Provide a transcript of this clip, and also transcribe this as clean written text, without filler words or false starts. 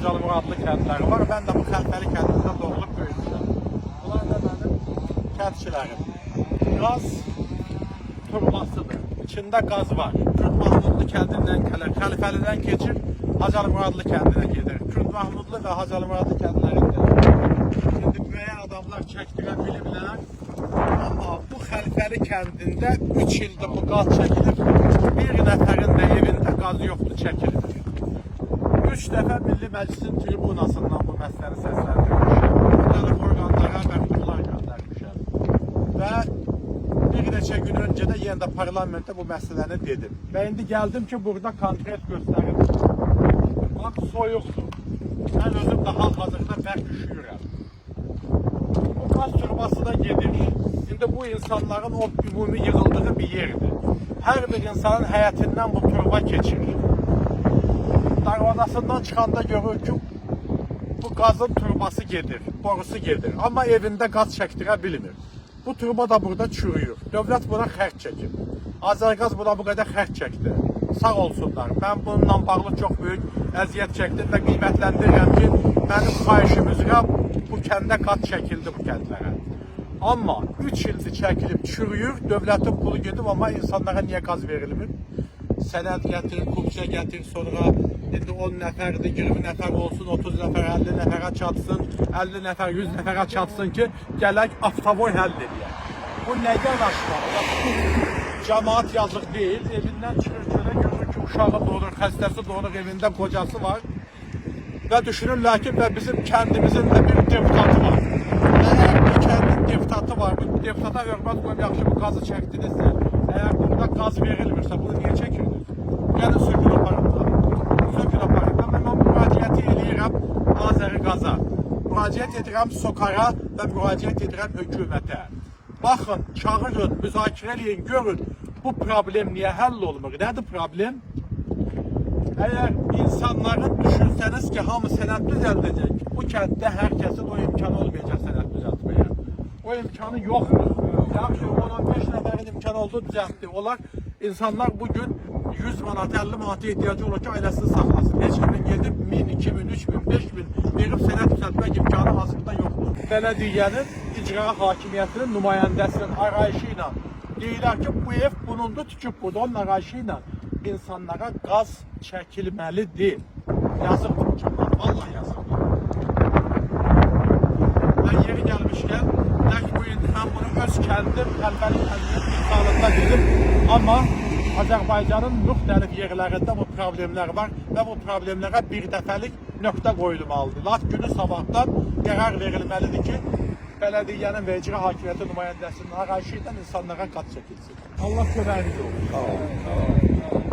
Hacalımur adlı kəndləri var. Mən də bu Xəlfəli kəndində doğulub böyümüşəm. Bunlar da mənim kəndçilərim. Qaz turbasıdır. İçində qaz var. Kürd Mahmudlu kəndindən gəlir. Xəlfəlidən keçir, Hacalımur adlı kəndinə gedir. Kürd Mahmudlu və Hacalımur adlı kəndlərində. Şimdi müəyyən adamlar çəkdirə biliblər. Amma bu Xəlfəli kəndində 3 ildir bu qaz çəkilir. Bir nəfərin də evində qaz yoxdur, çəkilir. 3 dəfə Milli Məclisin tribunasından bu məsələni səsləndirmişəm. Müxtəlif orqanlara məktublar göndərmişəm. Və bir neçə gün öncə də yenə də parlamentdə bu məsələni dedim. Və indi gəldim ki, burada konkret göstərim. Bax, soyuqdur. Mən özüm də hal-hazırda bərk üşüyürəm. Bu qaz turbası da gedir. İndi bu insanların o ümumi yığıldığı bir yerdir. Hər bir insanın həyətindən bu turba keçir. Darvazasından çıxanda görür ki, bu qazın turbası gedir, borusu gedir. Amma evində qaz çəkdirə bilmir. Bu turba da burada çürüyür. Dövlət buna xərc çəkir. Azərqaz buna bu qədər xərc çəkdi. Sağ olsunlar. Mən bununla bağlı çox böyük əziyyət çəkdim və qiymətləndirirəm ki, mənim xahişim üzrə bu kəndə qaz çəkildi bu kəndlərə. Amma 3 ildir çəkilib çürüyür, dövlətin pulu gedib, amma insanlara niyə qaz verilmir? Sənəd gətir, kubça gətir, sonra indi 10 nəfərdir, 20 nəfər olsun, 30 nəfər, 50 nəfərə çatsın, 50 nəfər, 100 nəfərə çatsın ki, gələk avtovoy həll edək. Bu nə yanaşmalı? Cəmaat yazıq deyil, evindən çıxır kölə, görür ki, uşağı doğurur, xəstəsi doğurur, evində qocası var və düşünürlər ki, və bizim kəndimizin də bir deputatı var. Əgər bir kəndin deputatı var, bu deputata hörmət qoyub, yaxşı bu qazı çəkdinizsə, əgər burada qaz verilmirsə, bunu niyə çəkirdiniz? Gəlin sökül aparımda. Sökül aparımda. Mən müraciəti eləyirəm Azərqaza. Müraciət edirəm SOCAR-a və müraciət edirəm hökumətə. Baxın, çağırın, müzakirə eləyin, görün, bu problem niyə həll olmur? Nədir problem? Əgər insanların düşünsəniz ki, hamı sənəd düzəldəcək, bu kənddə hər kəsin o imkanı olmayacaq sənəd düzəltməyə. O imkanı yoxdur. Yaxşı, 10-15 nəfərin imkanı oldu, düzəltdi. Onlar, insanlar bugün 100 manat, 50 manata ehtiyacı olur ki, ailəsini saxlasın. Heç kimin gedib 1000, 2000, 3000, 5000 verib sənəd düzəltmək imkanı hazırda yoxdur. Bələdiyyənin, icra hakimiyyətinin nümayəndəsinin arayışı ilə deyirlər ki, bu ev bunundur, tüküb budur, onun arayışı ilə insanlara qaz çəkilməlidir. Yazıqdır bu kəman, vallahi yazıqdır. Mən yeri gəlmişkən, bu indi mən bunu öz kəndim, Xəlfəli kəndinin misalında dedim. Amma Azərbaycanın müxtəlif yerlərində bu problemlər var və bu problemlərə bir dəfəlik nöqtə qoyulmalıdır. Laf günü sabahdan qərar verilməlidir ki, bələdiyyənin və icra hakimiyyəti nümayəndəsinin arayışı ilə insanlara qaz çəkilsin. Allah köməyiniz olsun.